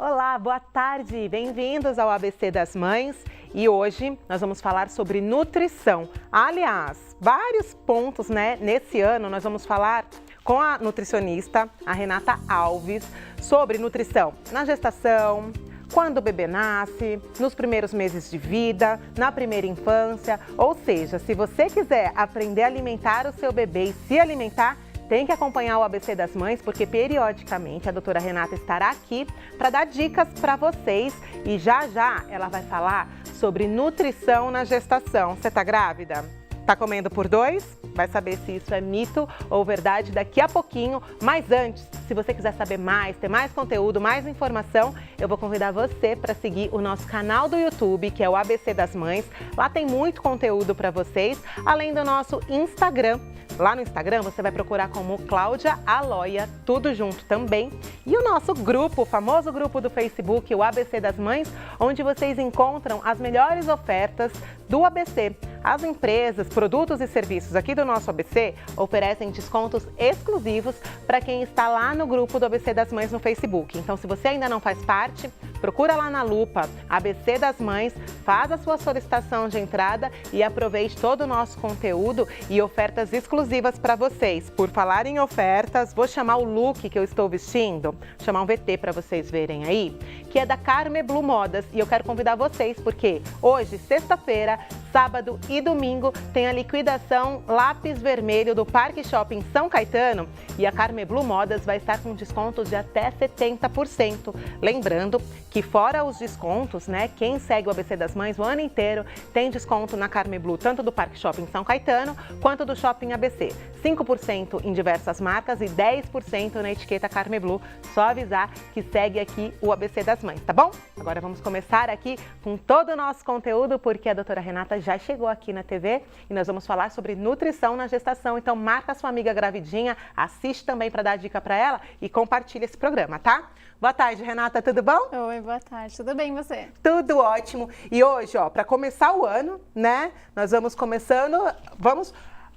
Olá, boa tarde, bem-vindos ao ABC das Mães e hoje nós vamos falar sobre nutrição. Aliás, vários pontos, nesse ano nós vamos falar com a nutricionista, a Renata Alves, sobre nutrição na gestação, quando o bebê nasce, nos primeiros meses de vida, na primeira infância, ou seja, se você quiser aprender a alimentar o seu bebê e se alimentar, tem que acompanhar o ABC das Mães, porque periodicamente a doutora Renata estará aqui para dar dicas para vocês e já já ela vai falar sobre nutrição na gestação. Você está grávida? Tá comendo por dois? Vai saber se isso é mito ou verdade daqui a pouquinho. Mas antes, se você quiser saber mais, ter mais conteúdo, mais informação, eu vou convidar você para seguir o nosso canal do YouTube, que é o ABC das Mães. Lá tem muito conteúdo para vocês, além do nosso Instagram. Lá no Instagram você vai procurar como Cláudia Aloia, tudo junto também. E o nosso grupo, o famoso grupo do Facebook, o ABC das Mães, onde vocês encontram as melhores ofertas do ABC. As empresas, produtos e serviços aqui do nosso ABC oferecem descontos exclusivos para quem está lá no grupo do ABC das Mães no Facebook. Então, se você ainda não faz parte, procura lá na lupa ABC das Mães, faz a sua solicitação de entrada e aproveite todo o nosso conteúdo e ofertas exclusivas para vocês. Por falar em ofertas, vou chamar o look que eu estou vestindo, vou chamar um VT para vocês verem aí, que é da Carme Blue Modas. E eu quero convidar vocês porque hoje, sexta-feira, sábado e domingo tem a liquidação lápis vermelho do Parque Shopping São Caetano e a Carme Blue Modas vai estar com descontos de até 70%. Lembrando que fora os descontos, quem segue o ABC das Mães o ano inteiro tem desconto na Carme Blue, tanto do Parque Shopping São Caetano quanto do Shopping ABC. 5% em diversas marcas e 10% na etiqueta Carme Blue. Só avisar que segue aqui o ABC das Mães, tá bom? Agora vamos começar aqui com todo o nosso conteúdo, porque a doutora Renata já chegou aqui na TV e nós vamos falar sobre nutrição na gestação. Então marca sua amiga gravidinha, assiste também para dar dica para ela e compartilha esse programa, tá? Boa tarde, Renata, tudo bom? Oi, boa tarde, tudo bem e você? Tudo ótimo. E hoje, para começar o ano, nós vamos começando,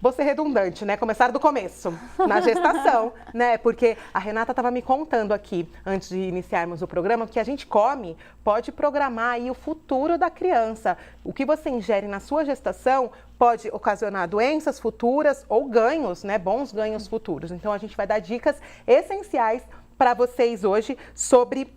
vou ser redundante, começar do começo, na gestação, porque a Renata estava me contando aqui, antes de iniciarmos o programa, que a gente come pode programar aí o futuro da criança. O que você ingere na sua gestação pode ocasionar doenças futuras ou ganhos, bons ganhos futuros. Então a gente vai dar dicas essenciais para vocês hoje sobre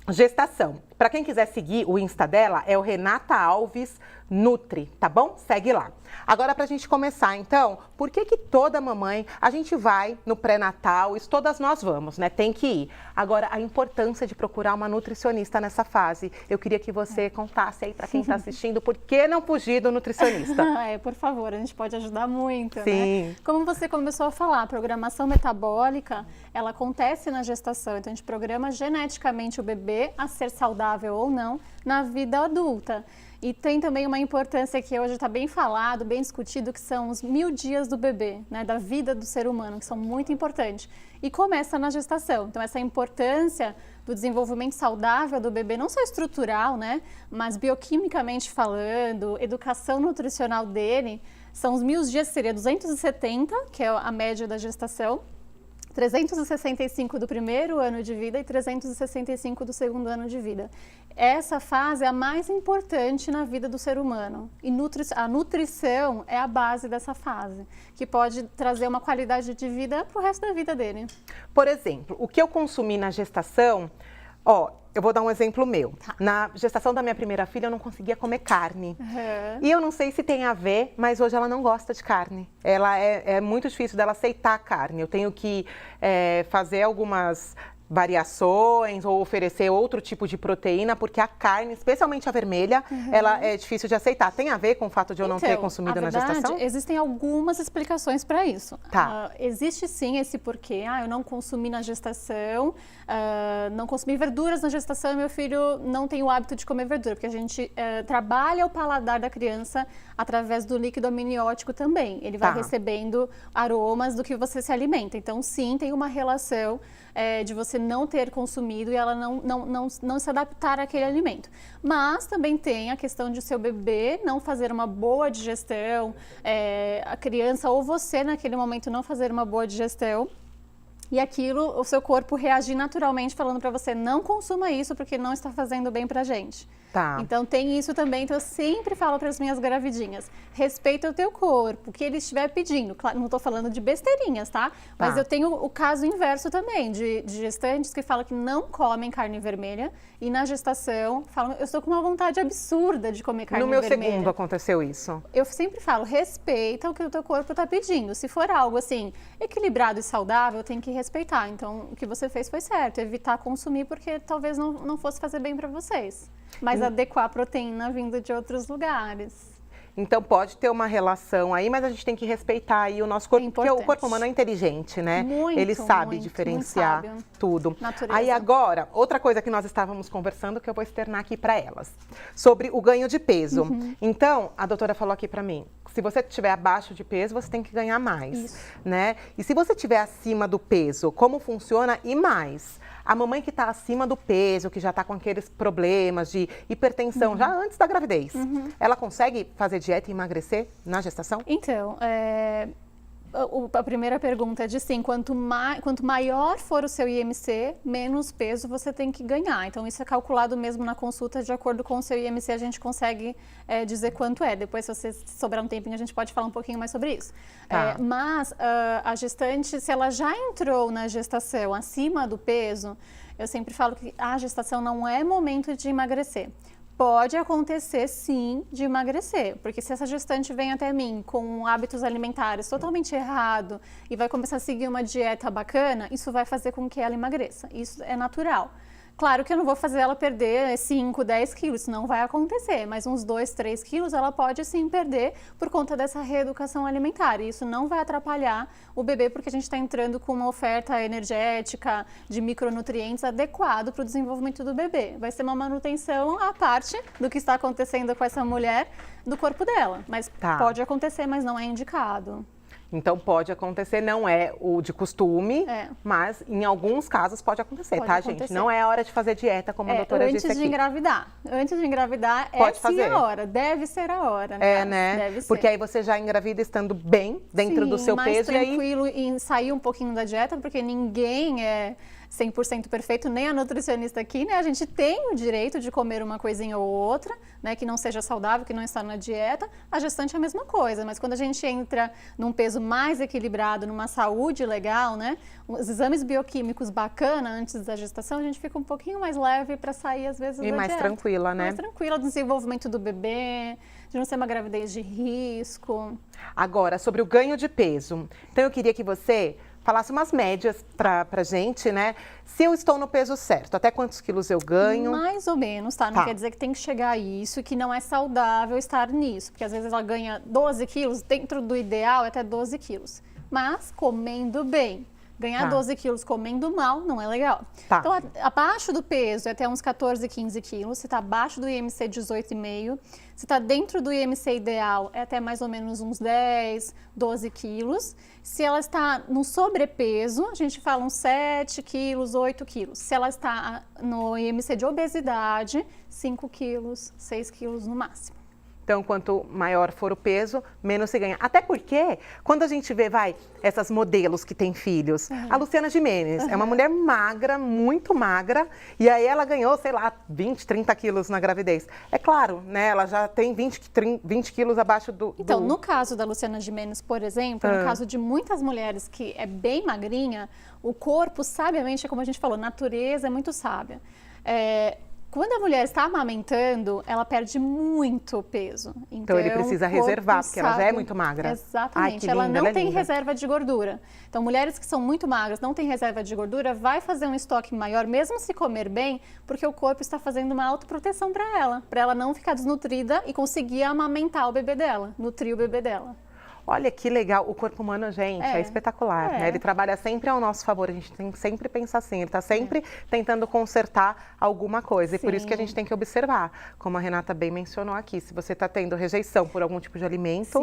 gestação. Para quem quiser seguir o Insta dela, é o Renata Alves Nutri, tá bom? Segue lá. Agora, para a gente começar, então, por que toda mamãe, a gente vai no pré-natal, isso todas nós vamos, Tem que ir. Agora, a importância de procurar uma nutricionista nessa fase. Eu queria que você contasse aí para quem está assistindo, por que não fugir do nutricionista? Por favor, a gente pode ajudar muito, Sim. Como você começou a falar, a programação metabólica, ela acontece na gestação, então a gente programa geneticamente o bebê a ser saudável ou não na vida adulta. E tem também uma importância que hoje está bem falado, bem discutido, que são os 1000 dias do bebê, da vida do ser humano, que são muito importantes. E começa na gestação. Então, essa importância do desenvolvimento saudável do bebê, não só estrutural, mas bioquimicamente falando, educação nutricional dele, são os 1000 dias, seria 270, que é a média da gestação, 365 do primeiro ano de vida e 365 do segundo ano de vida. Essa fase é a mais importante na vida do ser humano. E a nutrição é a base dessa fase, que pode trazer uma qualidade de vida para o resto da vida dele. Por exemplo, o que eu consumi na gestação, eu vou dar um exemplo meu. Tá. Na gestação da minha primeira filha, eu não conseguia comer carne. Uhum. E eu não sei se tem a ver, mas hoje ela não gosta de carne. Ela é muito difícil dela aceitar a carne. Eu tenho que fazer algumas variações ou oferecer outro tipo de proteína, porque a carne, especialmente a vermelha, ela é difícil de aceitar. Tem a ver com o fato de eu não ter consumido na gestação? Existem algumas explicações para isso. Tá. Existe sim esse porquê. Eu não consumi na gestação, não consumi verduras na gestação e meu filho não tem o hábito de comer verdura, porque a gente trabalha o paladar da criança através do líquido amniótico também. Ele vai recebendo aromas do que você se alimenta. Então, sim, tem uma relação de você não ter consumido e ela não se adaptar àquele alimento. Mas também tem a questão de o seu bebê não fazer uma boa digestão, a criança ou você naquele momento não fazer uma boa digestão. e aquilo, o seu corpo reagir naturalmente falando para você, não consuma isso porque não está fazendo bem pra gente. Tá. Então tem isso também, então eu sempre falo para as minhas gravidinhas, respeita o teu corpo, o que ele estiver pedindo. Claro, não estou falando de besteirinhas, tá? Mas eu tenho o caso inverso também, de gestantes que falam que não comem carne vermelha e na gestação falam, eu estou com uma vontade absurda de comer carne vermelha. No meu segundo aconteceu isso. Eu sempre falo, respeita o que o teu corpo está pedindo. Se for algo assim, equilibrado e saudável, tem que respeitar. Então, o que você fez foi certo, evitar consumir porque talvez não fosse fazer bem para vocês. Mas adequar a proteína vindo de outros lugares. Então pode ter uma relação aí, mas a gente tem que respeitar aí o nosso corpo, porque o corpo humano é inteligente, né? Muito, ele sabe diferenciar tudo. Natureza. Aí agora, outra coisa que nós estávamos conversando, que eu vou externar aqui para elas, sobre o ganho de peso. Então, a doutora falou aqui para mim, se você estiver abaixo de peso, você tem que ganhar mais, né? E se você estiver acima do peso, como funciona e mais? A mamãe que está acima do peso, que já está com aqueles problemas de hipertensão, já antes da gravidez, ela consegue fazer dieta e emagrecer na gestação? Então, a primeira pergunta é de sim, quanto maior for o seu IMC, menos peso você tem que ganhar. Então, isso é calculado mesmo na consulta, de acordo com o seu IMC, a gente consegue dizer quanto é. Depois, se você sobrar um tempinho, a gente pode falar um pouquinho mais sobre isso. Tá. Mas a gestante, se ela já entrou na gestação acima do peso, eu sempre falo que a gestação não é momento de emagrecer. Pode acontecer, sim, de emagrecer, porque se essa gestante vem até mim com hábitos alimentares totalmente errado e vai começar a seguir uma dieta bacana, isso vai fazer com que ela emagreça. Isso é natural. Claro que eu não vou fazer ela perder 5, 10 quilos, isso não vai acontecer, mas uns 2, 3 quilos ela pode sim perder por conta dessa reeducação alimentar. E isso não vai atrapalhar o bebê, porque a gente está entrando com uma oferta energética de micronutrientes adequado para o desenvolvimento do bebê. Vai ser uma manutenção à parte do que está acontecendo com essa mulher, do corpo dela. Mas pode acontecer, mas não é indicado. Então pode acontecer, não é o de costume, mas em alguns casos pode acontecer, tá, gente? Não é a hora de fazer dieta, como a doutora disse aqui. Antes de engravidar. Antes de engravidar pode sim a hora, deve ser a hora. Né? Deve ser. Porque aí você já engravida estando bem dentro do seu peso. Mais tranquilo em sair um pouquinho da dieta, porque ninguém é 100% perfeito, nem a nutricionista aqui, né? A gente tem o direito de comer uma coisinha ou outra, né? Que não seja saudável, que não está na dieta. A gestante é a mesma coisa, mas quando a gente entra num peso mais equilibrado, numa saúde legal, né? Os exames bioquímicos bacana antes da gestação, a gente fica um pouquinho mais leve para sair às vezes da dieta. E mais tranquila, né? Mais tranquila do desenvolvimento do bebê, de não ser uma gravidez de risco. Agora, sobre o ganho de peso. Então eu queria que você falasse umas médias pra gente, né? Se eu estou no peso certo, até quantos quilos eu ganho? Mais ou menos, tá? Não quer dizer que tem que chegar a isso, que não é saudável estar nisso. Porque às vezes ela ganha 12 quilos, dentro do ideal é até 12 quilos. Mas comendo bem. Ganhar 12 quilos comendo mal não é legal. Então, abaixo do peso é até uns 14, 15 quilos. Se está abaixo do IMC 18,5. Se está dentro do IMC ideal, é até mais ou menos uns 10, 12 quilos. Se ela está no sobrepeso, a gente fala uns 7 quilos, 8 quilos. Se ela está no IMC de obesidade, 5 quilos, 6 quilos no máximo. Então, quanto maior for o peso, menos se ganha. Até porque, quando a gente vê, essas modelos que têm filhos, a Luciana Gimenez é uma mulher magra, muito magra, e aí ela ganhou, sei lá, 20, 30 quilos na gravidez. É claro, né, ela já tem 20 quilos abaixo do... Então, no caso da Luciana Gimenez, por exemplo, no caso de muitas mulheres que é bem magrinha, o corpo, sabiamente, como a gente falou, natureza é muito sábia. Quando a mulher está amamentando, ela perde muito peso. Então ele precisa reservar, porque ela já é muito magra. Exatamente, ela não tem reserva de gordura. Então, mulheres que são muito magras, não têm reserva de gordura, vai fazer um estoque maior, mesmo se comer bem, porque o corpo está fazendo uma autoproteção para ela não ficar desnutrida e conseguir amamentar o bebê dela, nutrir o bebê dela. Olha que legal, o corpo humano, gente, é espetacular, né? Ele trabalha sempre ao nosso favor, a gente tem que sempre pensar assim, ele está sempre tentando consertar alguma coisa. E por isso que a gente tem que observar, como a Renata bem mencionou aqui, se você está tendo rejeição por algum tipo de alimento,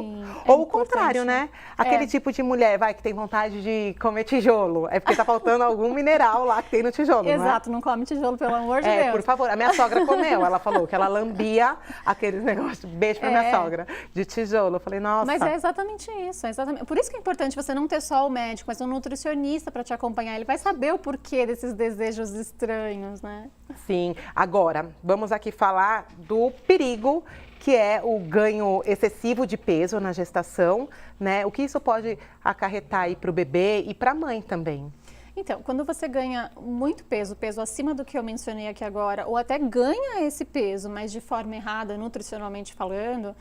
ou o contrário, né? Aquele tipo de mulher, que tem vontade de comer tijolo, é porque está faltando algum mineral lá que tem no tijolo, Exato, não come tijolo, pelo amor de Deus. Por favor, a minha sogra comeu, ela falou que ela lambia aqueles negócios, beijo pra minha sogra, de tijolo. Eu falei, nossa. Mas é exatamente exatamente isso, exatamente. Por isso que é importante você não ter só o médico, mas um nutricionista para te acompanhar. Ele vai saber o porquê desses desejos estranhos, né? Sim. Agora, vamos aqui falar do perigo que é o ganho excessivo de peso na gestação, né? O que isso pode acarretar aí para o bebê e para a mãe também? Então, quando você ganha muito peso, peso acima do que eu mencionei aqui agora, ou até ganha esse peso, mas de forma errada, nutricionalmente falando,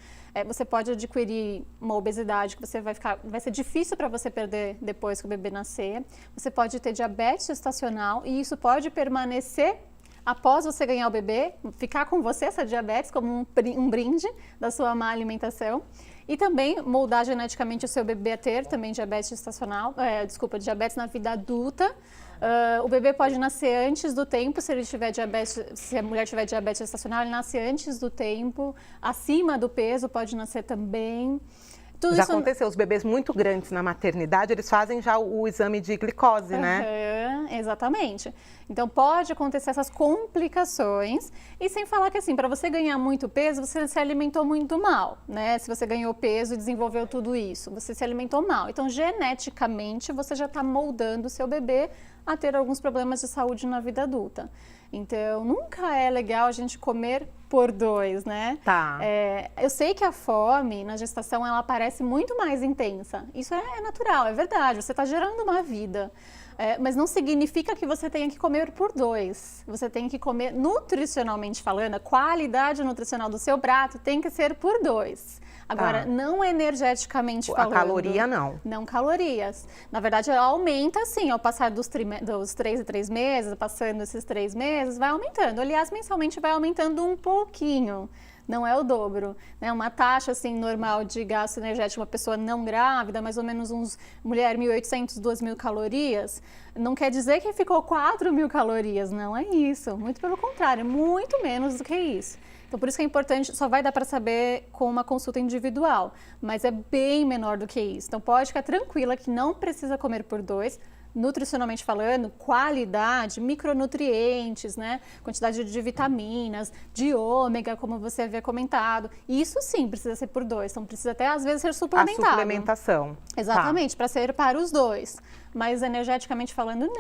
você pode adquirir uma obesidade que vai ser difícil para você perder depois que o bebê nascer. Você pode ter diabetes gestacional e isso pode permanecer após você ganhar o bebê, ficar com você essa diabetes como um brinde da sua má alimentação. E também moldar geneticamente o seu bebê a ter também diabetes gestacional, diabetes na vida adulta. O bebê pode nascer antes do tempo, se a mulher tiver diabetes gestacional, ele nasce antes do tempo, acima do peso pode nascer também. Já aconteceu, os bebês muito grandes na maternidade, eles fazem já o exame de glicose, né? Exatamente. Então, pode acontecer essas complicações. E sem falar que, assim, para você ganhar muito peso, você se alimentou muito mal, né? Se você ganhou peso e desenvolveu tudo isso, você se alimentou mal. Então, geneticamente, você já está moldando o seu bebê a ter alguns problemas de saúde na vida adulta. Então, nunca é legal a gente comer por dois, né? Tá. Eu sei que a fome na gestação, ela parece muito mais intensa. Isso é natural, é verdade. Você está gerando uma vida. Mas não significa que você tenha que comer por dois. Você tem que comer, nutricionalmente falando, a qualidade nutricional do seu prato tem que ser por dois. Agora, não energeticamente falando. A caloria, não. Não calorias. Na verdade, ela aumenta, assim, ao passar dos 3 em 3 meses, passando esses 3 meses, vai aumentando. Aliás, mensalmente vai aumentando um pouquinho. Não é o dobro, né? Uma taxa assim normal de gasto energético, uma pessoa não grávida, mais ou menos mulher 1.800, 2.000 calorias, não quer dizer que ficou 4.000 calorias, não é isso, muito pelo contrário, muito menos do que isso. Então, por isso que é importante, só vai dar para saber com uma consulta individual, mas é bem menor do que isso. Então, pode ficar tranquila que não precisa comer por dois. Nutricionalmente falando, qualidade, micronutrientes, né? Quantidade de vitaminas, de ômega, como você havia comentado. Isso sim precisa ser por dois, então precisa até às vezes ser suplementado. A suplementação. Exatamente, para ser para os dois. Mas energeticamente falando,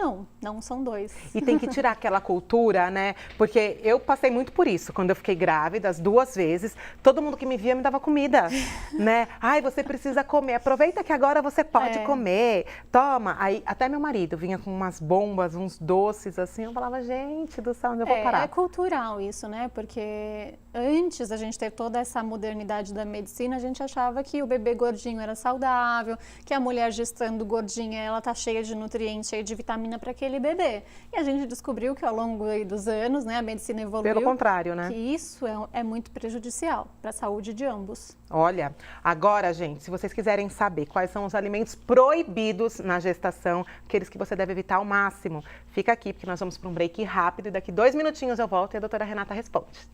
não são dois. E tem que tirar aquela cultura, né? Porque eu passei muito por isso. Quando eu fiquei grávida, as 2 vezes, todo mundo que me via me dava comida, né? Ai, você precisa comer. Aproveita que agora você pode comer. Toma. Aí até meu marido vinha com umas bombas, uns doces, assim. Eu falava, gente do céu, onde eu vou parar? É cultural isso, né? Porque antes da gente ter toda essa modernidade da medicina, a gente achava que o bebê gordinho era saudável, que a mulher gestando gordinha, ela tá cheia de nutrientes, cheia de vitamina para aquele bebê. E a gente descobriu que ao longo dos anos, né, a medicina evoluiu. Pelo contrário, né? Que isso é muito prejudicial para a saúde de ambos. Olha, agora, gente, se vocês quiserem saber quais são os alimentos proibidos na gestação, aqueles que você deve evitar ao máximo, fica aqui, porque nós vamos para um break rápido e daqui 2 minutinhos eu volto e a doutora Renata responde.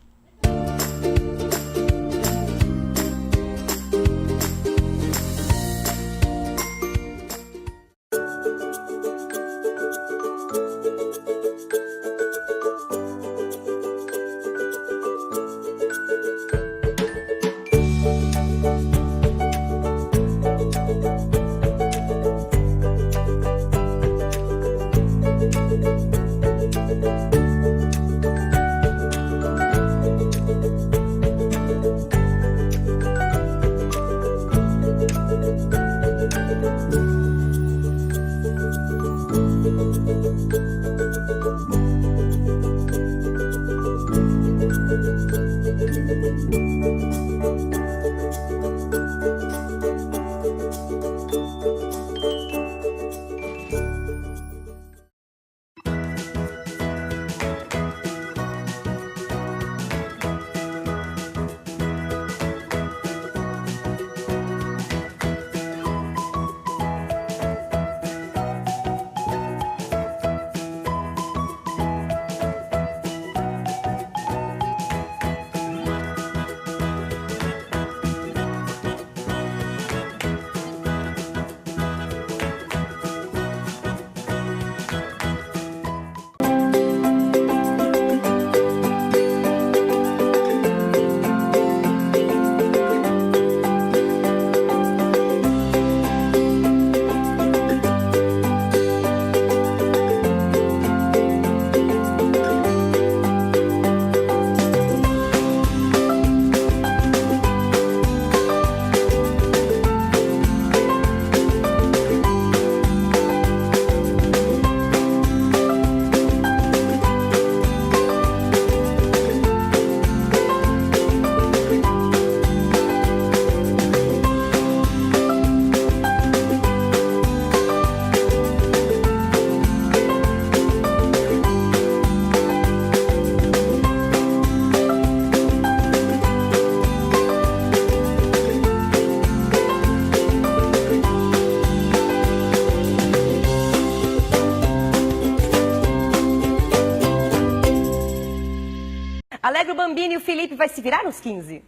Alegro Bambini e o Felipe vai se virar nos 15.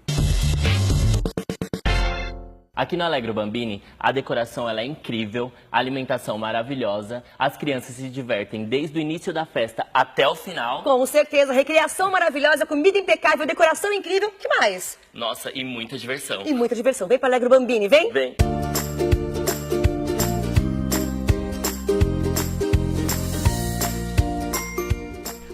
Aqui no Alegro Bambini, a decoração ela é incrível, a alimentação maravilhosa, as crianças se divertem desde o início da festa até o final. Com certeza, recreação maravilhosa, comida impecável, decoração incrível, que mais? Nossa, e muita diversão. E muita diversão. Vem para Alegro Bambini, vem? Vem!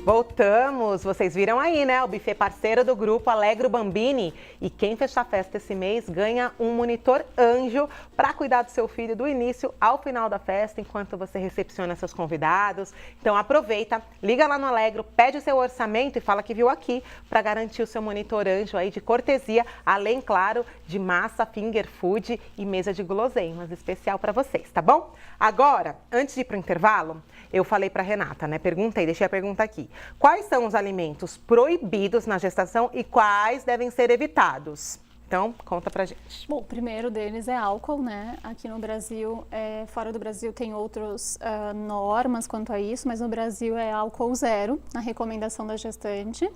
Voltamos, vocês viram aí, né? O buffet parceiro do grupo Alegro Bambini. E quem fechar a festa esse mês ganha um monitor anjo para cuidar do seu filho do início ao final da festa, enquanto você recepciona seus convidados. Então aproveita, liga lá no Alegro, pede o seu orçamento e fala que viu aqui para garantir o seu monitor anjo aí de cortesia, além, claro, de massa, finger food e mesa de guloseimas especial para vocês, tá bom? Agora, antes de ir para o intervalo, eu falei para Renata, né? Perguntei, deixei a pergunta aqui. Quais são os alimentos proibidos na gestação e quais devem ser evitados? Então, conta pra gente. Bom, o primeiro deles é álcool, né? Aqui no Brasil, fora do Brasil tem outras normas quanto a isso, mas no Brasil é álcool zero, na recomendação da gestante.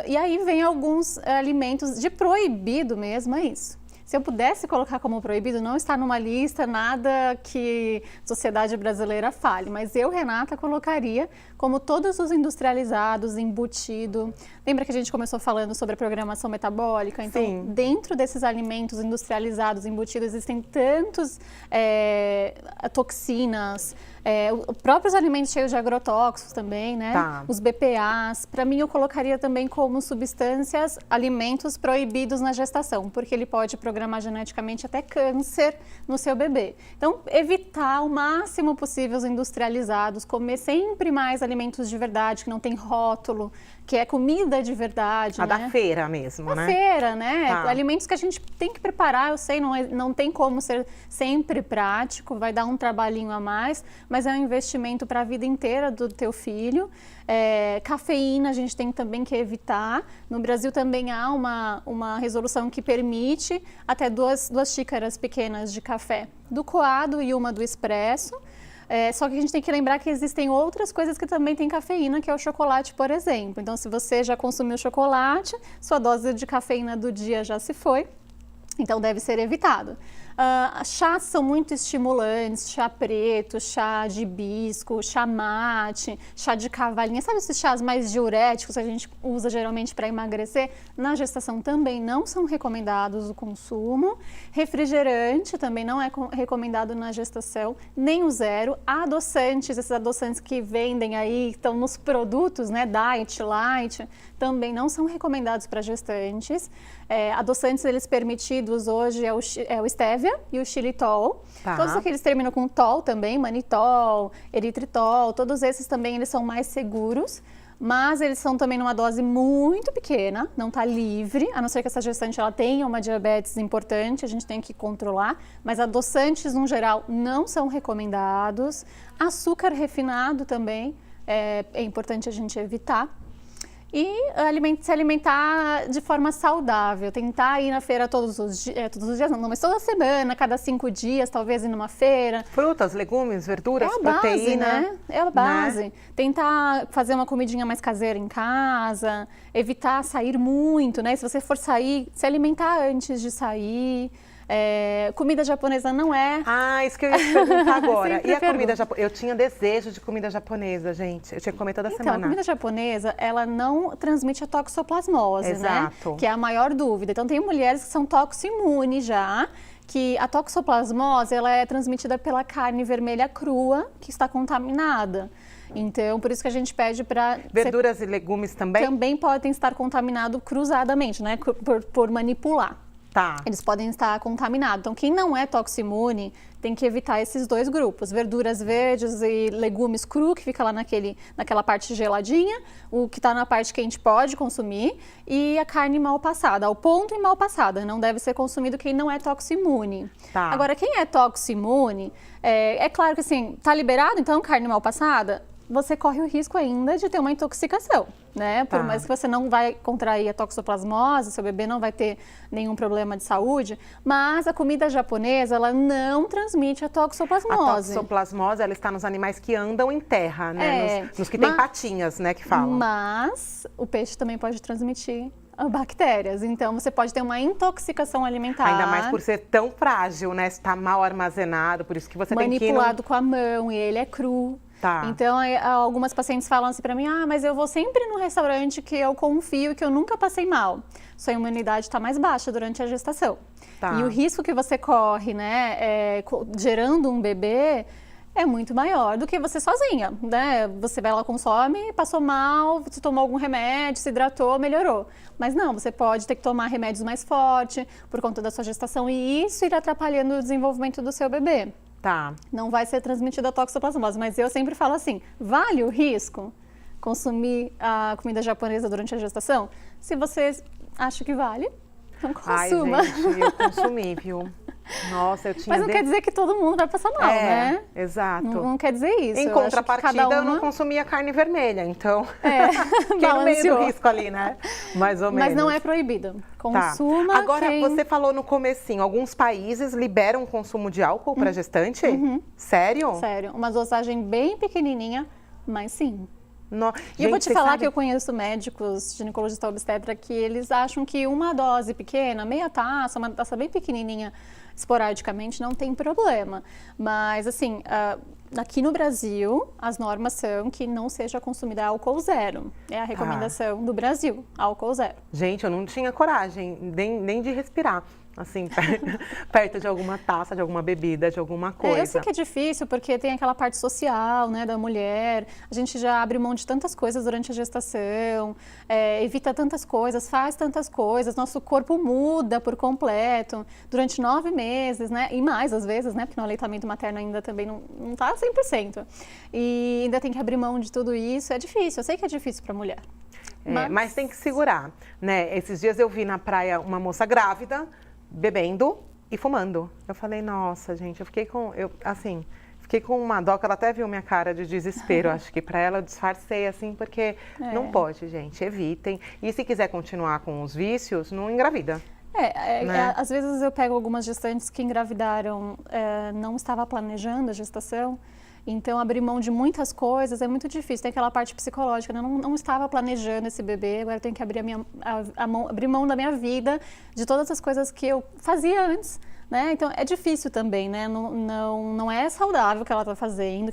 E aí vem alguns alimentos de proibido mesmo, é isso. Se eu pudesse colocar como proibido, não está numa lista, nada que a sociedade brasileira fale, mas eu, Renata, colocaria como todos os industrializados, embutido. Lembra que a gente começou falando sobre a programação metabólica? Então, sim, dentro desses alimentos industrializados, embutidos, existem tantos toxinas, próprios alimentos cheios de agrotóxicos também, né? Tá. Os BPAs. Para mim, eu colocaria também como substâncias, alimentos proibidos na gestação, porque ele pode programar geneticamente até câncer no seu bebê. Então, evitar o máximo possível os industrializados, comer sempre mais alimentos de verdade, que não tem rótulo, que é comida de verdade, A né? da feira mesmo, Da né? feira, né? Tá. Alimentos que a gente tem que preparar, eu sei, não tem como ser sempre prático, vai dar um trabalhinho a mais, mas é um investimento para a vida inteira do teu filho. Cafeína a gente tem também que evitar. No Brasil também há uma resolução que permite até duas xícaras pequenas de café do coado e uma do expresso. Só que a gente tem que lembrar que existem outras coisas que também têm cafeína, que é o chocolate, por exemplo. Então, se você já consumiu chocolate, sua dose de cafeína do dia já se foi, então deve ser evitado. Chás são muito estimulantes, chá preto, chá de hibisco, chá mate, chá de cavalinha. Sabe esses chás mais diuréticos que a gente usa geralmente para emagrecer? Na gestação também não são recomendados o consumo. Refrigerante também não é recomendado na gestação, nem o zero. Adoçantes, esses adoçantes que vendem aí, estão nos produtos, né, Diet, Light, também não são recomendados para gestantes. Adoçantes, eles permitidos hoje é o stevia e o xilitol. Tá. Todos aqueles terminam com tol também, manitol, eritritol, todos esses também eles são mais seguros, mas eles são também numa dose muito pequena, não está livre, a não ser que essa gestante ela tenha uma diabetes importante, a gente tem que controlar, mas adoçantes no geral não são recomendados. Açúcar refinado também é importante a gente evitar. E se alimentar de forma saudável, tentar ir na feira todos os dias, não, mas toda semana, cada 5 dias, talvez ir numa feira. Frutas, legumes, verduras, É a base, proteína, né? É a base. Né? Tentar fazer uma comidinha mais caseira em casa, evitar sair muito, né? Se você for sair, se alimentar antes de sair. Comida japonesa não é. Isso que eu ia te perguntar agora. Sempre E a comida pergunto. japonesa? Eu tinha desejo de comida japonesa, gente. Eu tinha que comer toda Então, a semana. comida japonesa, ela não transmite a toxoplasmose, Exato. né? Que é a maior dúvida. Então, tem mulheres que são toxo-imunes já, que a toxoplasmose, ela é transmitida pela carne vermelha crua, que está contaminada. Então, por isso que a gente pede para... Verduras e legumes também? Também podem estar contaminados cruzadamente, né? Por manipular. Tá. Eles podem estar contaminados. Então, quem não é toxo-imune tem que evitar esses dois grupos. Verduras verdes e legumes cru, que fica lá naquela parte geladinha. O que está na parte quente pode consumir. E a carne mal passada, ao ponto e mal passada. Não deve ser consumido quem não é toxo-imune. Tá. Agora, quem é toxo-imune, é claro que assim, tá liberado então carne mal passada? você corre o risco ainda de ter uma intoxicação, né? Por Tá. mais que você não vai contrair a toxoplasmose, seu bebê não vai ter nenhum problema de saúde, mas a comida japonesa, ela não transmite a A toxoplasmose. toxoplasmose, ela está nos animais que andam em terra, né? É, Nos que têm mas- patinhas, né, que falam. Mas o peixe também pode transmitir bactérias, então você pode ter uma intoxicação alimentar. Ainda mais por ser tão frágil, né? Está mal armazenado, por isso que você tem que ir manipulado com a mão e ele é cru. Tá. Então, algumas pacientes falam assim pra mim, mas eu vou sempre num restaurante que eu confio e que eu nunca passei mal. Sua imunidade está mais baixa durante a gestação. Tá. E o risco que você corre, né, gerando um bebê, é muito maior do que você sozinha, né? Você vai lá, consome, passou mal, você tomou algum remédio, se hidratou, melhorou. Mas não, você pode ter que tomar remédios mais fortes por conta da sua gestação e isso ir atrapalhando o desenvolvimento do seu bebê. Tá. Não vai ser transmitida a toxoplasmose, mas eu sempre falo assim, vale o risco consumir a comida japonesa durante a gestação? Se você acha que vale, não Ai, consuma. gente, eu consumi, viu? Nossa, eu tinha... Mas não quer dizer que todo mundo vai passar mal, né? Exato. Não quer dizer isso. Em Eu acho que contrapartida, cada eu não uma- consumia carne vermelha, então... É, Fiquei no meio do balanceou. risco ali, né? Mais ou menos. Mas não é proibido. Tá. Consuma Agora, quem... você falou no comecinho, alguns países liberam o consumo de álcool para gestante? Sério? Sério, uma dosagem bem pequenininha, mas sim. No... E eu vou Gente, te você falar sabe- que eu conheço médicos, ginecologistas obstetra, que eles acham que uma dose pequena, meia taça, uma taça bem pequenininha, esporadicamente, não tem problema. Mas, assim, aqui no Brasil, as normas são que não seja consumida álcool zero. É a recomendação do Brasil, álcool zero. Gente, eu não tinha coragem nem de respirar, assim, perto de alguma taça, de alguma bebida, de alguma coisa. Eu sei que é difícil, porque tem aquela parte social, né, da mulher. A gente já abre mão de tantas coisas durante a gestação, evita tantas coisas, faz tantas coisas. Nosso corpo muda por completo durante 9 meses, né? E mais, às vezes, né? Porque no aleitamento materno ainda também não tá 100%. E ainda tem que abrir mão de tudo isso. É difícil, eu sei que é difícil para a mulher. Mas tem que segurar, né? Esses dias eu vi na praia uma moça grávida, bebendo e fumando. Eu falei, nossa, gente, eu fiquei com uma dó, que ela até viu minha cara de desespero. Acho que para ela eu disfarcei assim, porque não pode, gente, evitem. E se quiser continuar com os vícios, não engravida. Né? Às vezes eu pego algumas gestantes que engravidaram, não estava planejando a gestação, então abrir mão de muitas coisas é muito difícil. Tem aquela parte psicológica, né? Não estava planejando esse bebê, agora eu tenho que abrir mão da minha vida, de todas as coisas que eu fazia antes. Né? Então é difícil também, né? Não é saudável o que ela está fazendo,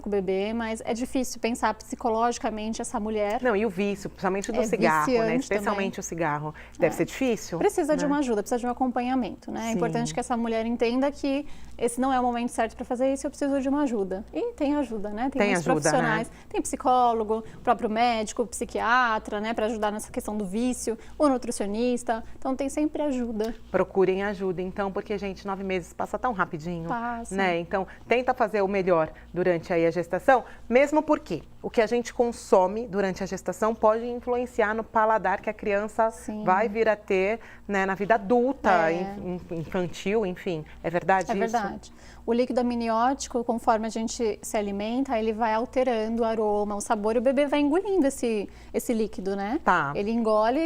com o bebê, mas é difícil pensar psicologicamente essa mulher. Não, e o vício, principalmente do cigarro, né? viciante Especialmente também. o cigarro. Deve ser difícil. Precisa de né? uma ajuda, precisa de um acompanhamento, né? É Sim. importante que essa mulher entenda que esse não é o momento certo para fazer isso, eu preciso de uma ajuda. E tem ajuda, né? Tem muitos ajuda, profissionais, né? tem psicólogo, próprio médico, psiquiatra, né? Para ajudar nessa questão do vício, o nutricionista. Então tem sempre ajuda. Procurem ajuda, então, porque, gente, 9 meses passa tão rapidinho. Passa. Né? Então, tenta fazer o melhor durante aí a gestação, mesmo porque o que a gente consome durante a gestação pode influenciar no paladar que a criança Sim. vai vir a ter, né, na vida adulta, É. infantil, enfim. É verdade É isso? verdade. O líquido amniótico, conforme a gente se alimenta, ele vai alterando o aroma, o sabor, e o bebê vai engolindo esse líquido, né? Tá. Ele engole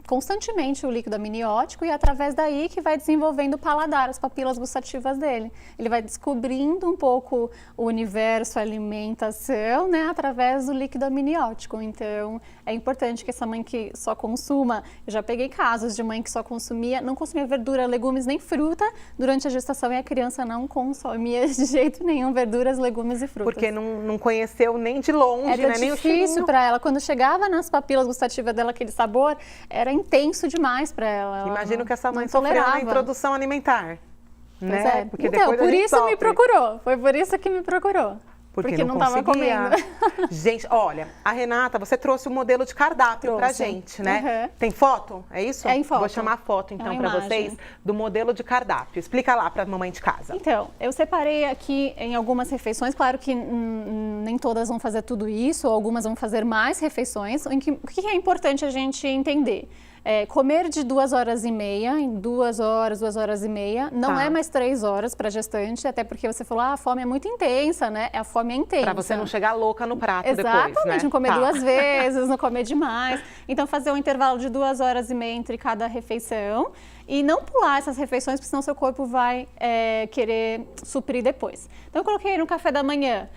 constantemente o líquido amniótico e é através daí que vai desenvolvendo o paladar, as papilas gustativas dele. Ele vai descobrindo um pouco o universo, a alimentação, né, através do líquido amniótico. Então, é importante que essa mãe que só consuma, eu já peguei casos de mãe que só não consumia verdura, legumes nem fruta durante a gestação e a criança não consumia de jeito nenhum verduras, legumes e frutas. Porque não conheceu nem de longe, Era né? Nem o difícil cheirinho. para ela. Quando chegava nas papilas gustativas dela, aquele sabor, era intenso demais para ela. Ela Imagino que essa não mãe sofreu na tolerava. introdução alimentar. Pois Né? é. Porque Então, depois a por gente isso me sofre. procurou. Foi por isso que me procurou. Porque não estava conseguia. comendo. Gente, olha, a Renata, você trouxe o modelo de cardápio pra Trouxe. gente, né? Uhum. Tem foto? É isso? É em foto. Vou chamar a foto, então, É uma pra imagem. vocês do modelo de cardápio. Explica lá pra mamãe de casa. Então, eu separei aqui em algumas refeições, claro que nem todas vão fazer tudo isso, ou algumas vão fazer mais refeições. O que é importante a gente entender? Comer de 2h30, em 2 horas, 2h30, não Tá. é mais 3 horas para gestante, até porque você falou, a fome é muito intensa, né? A fome é intensa. Pra você não chegar louca no prato depois, né? Exatamente, não comer Tá. 2 vezes, não comer demais. Então, fazer um intervalo de 2h30 entre cada refeição e não pular essas refeições, porque senão seu corpo vai querer suprir depois. Então, eu coloquei no café da manhã.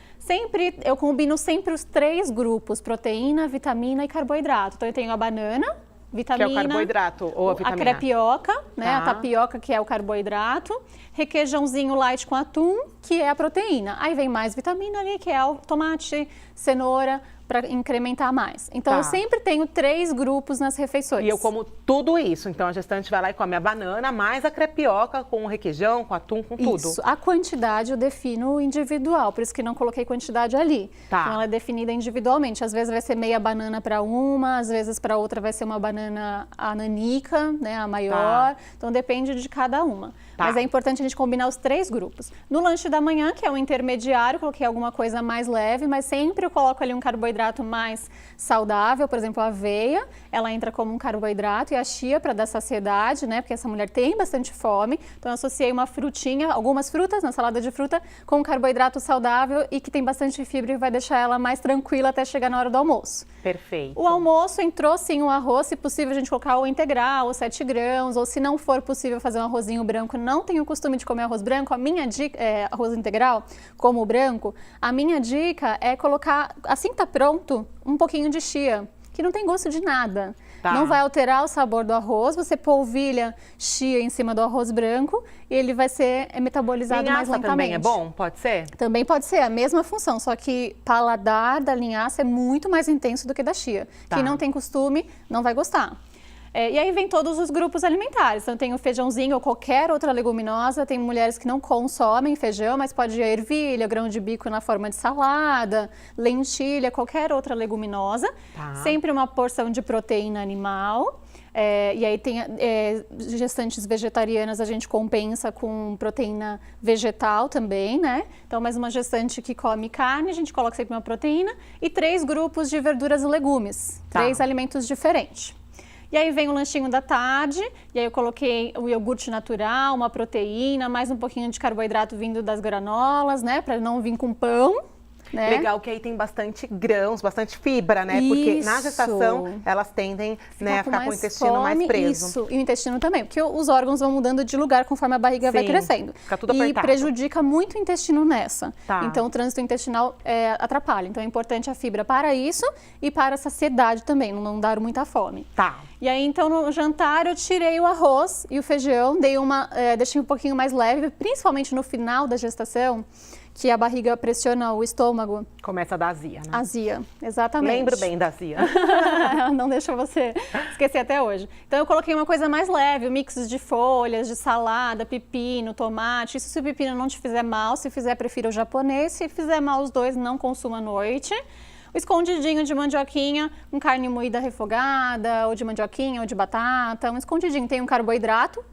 Eu combino sempre os 3 grupos, proteína, vitamina e carboidrato. Então, eu tenho a banana, vitamina, Que é o carboidrato ou a vitamina? a crepioca, né? Tá. A tapioca, que é o carboidrato, requeijãozinho light com atum, que é a proteína. Aí vem mais vitamina ali, que é o tomate, cenoura, para incrementar mais. Então, Tá. eu sempre tenho 3 grupos nas refeições. E eu como tudo isso. Então, a gestante vai lá e come a banana, mais a crepioca, com o requeijão, com atum, com tudo. Isso. A quantidade eu defino individual, por isso que não coloquei quantidade ali. Tá. Então, ela é definida individualmente. Às vezes vai ser meia banana para uma, às vezes para outra vai ser uma banana a nanica, né, a maior. Tá. Então, depende de cada uma. Tá. Mas é importante a gente combinar os 3 grupos. No lanche da manhã, que é o intermediário, coloquei alguma coisa mais leve, mas sempre eu coloco ali um carboidrato mais saudável, por exemplo, a aveia, ela entra como um carboidrato, e a chia para dar saciedade, né? Porque essa mulher tem bastante fome. Então, eu associei uma frutinha, algumas frutas na salada de fruta, com um carboidrato saudável e que tem bastante fibra e vai deixar ela mais tranquila até chegar na hora do almoço. Perfeito. O almoço entrou sim o arroz, se possível a gente colocar o integral, os 7 grãos, ou se não for possível fazer um arrozinho branco, não tenho o costume de comer arroz branco, a minha dica, arroz integral, como o branco, a minha dica é colocar, assim que tá pronto, um pouquinho de chia, que não tem gosto de nada. Tá. Não vai alterar o sabor do arroz, você polvilha chia em cima do arroz branco e ele vai ser metabolizado mais Linhaça lentamente. também é bom? Pode ser? Também pode ser a mesma função, só que paladar da linhaça é muito mais intenso do que da chia. Tá. Quem não tem costume não vai gostar. E aí vem todos os grupos alimentares. Então tem o feijãozinho ou qualquer outra leguminosa. Tem mulheres que não consomem feijão, mas pode ir ervilha, grão de bico na forma de salada, lentilha, qualquer outra leguminosa. Tá. Sempre uma porção de proteína animal. E aí tem gestantes vegetarianas, a gente compensa com proteína vegetal também, né? Então, mais uma gestante que come carne, a gente coloca sempre uma proteína e 3 grupos de verduras e legumes, Tá. 3 alimentos diferentes. E aí vem o lanchinho da tarde, e aí eu coloquei o iogurte natural, uma proteína, mais um pouquinho de carboidrato vindo das granolas, né? Para não vir com pão. Né? Legal que aí tem bastante grãos, bastante fibra, né? Porque na Isso. gestação elas tendem a ficar com o intestino mais fome, preso. Isso, e o intestino também, porque os órgãos vão mudando de lugar conforme a barriga vai Sim, crescendo. fica tudo e apertado. prejudica muito o intestino nessa. Tá. Então o trânsito intestinal atrapalha. Então é importante a fibra para isso e para a saciedade também, não dar muita fome. Tá. E aí, então, no jantar, eu tirei o arroz e o feijão, deixei um pouquinho mais leve, principalmente no final da gestação, que a barriga pressiona o estômago. Começa a dar azia, né? Azia, exatamente. Lembro bem da azia. Não deixa você esquecer até hoje. Então, eu coloquei uma coisa mais leve, um mix de folhas, de salada, pepino, tomate. Isso se o pepino não te fizer mal, se fizer, prefira o japonês. Se fizer mal os dois, não consuma à noite. O escondidinho de mandioquinha, com carne moída refogada, ou de mandioquinha, ou de batata. Um escondidinho tem um carboidrato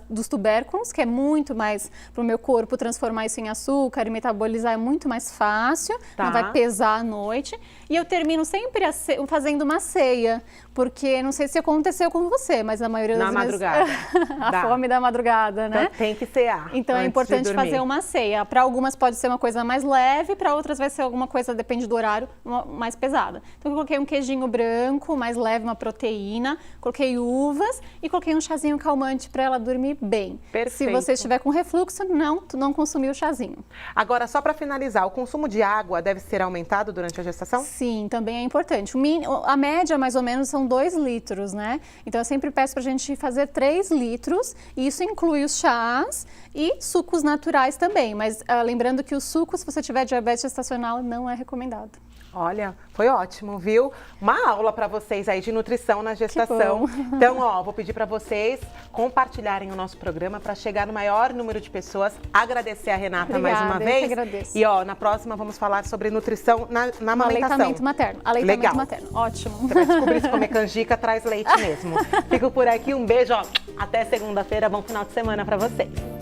dos tubérculos, que é muito mais para o meu corpo transformar isso em açúcar e metabolizar é muito mais fácil, Tá. não vai pesar à noite. E eu termino sempre fazendo uma ceia, porque não sei se aconteceu com você, mas a maioria das Na vezes... madrugada. a Dá. fome da madrugada, né? Então tem que cear. Então é antes de importante dormir. fazer uma ceia. Para algumas pode ser uma coisa mais leve, para outras vai ser alguma coisa, depende do horário, mais pesada. Então eu coloquei um queijinho branco, mais leve, uma proteína, coloquei uvas e coloquei um chazinho calmante para ela dormir bem. Perfeito. Se você estiver com refluxo, não consumir o chazinho. Agora, só para finalizar, o consumo de água deve ser aumentado durante a gestação? Sim, também é importante. A média, mais ou menos, são 2 litros, né? Então, eu sempre peço pra gente fazer 3 litros, e isso inclui os chás e sucos naturais também. Mas lembrando que o suco, se você tiver diabetes gestacional, não é recomendado. Olha, foi ótimo, viu? Uma aula para vocês aí de nutrição na gestação. Que bom. Então, ó, vou pedir para vocês compartilharem o nosso programa para chegar no maior número de pessoas. Agradecer a Renata mais uma Obrigada, vez. eu que agradeço. E ó, na próxima vamos falar sobre nutrição na amamentação. Aleitamento materno. Aleitamento Legal. materno. Ótimo. Você vai descobrir se comer canjica traz leite mesmo. Fico por aqui, um beijo, ó. Até segunda-feira, bom final de semana para vocês.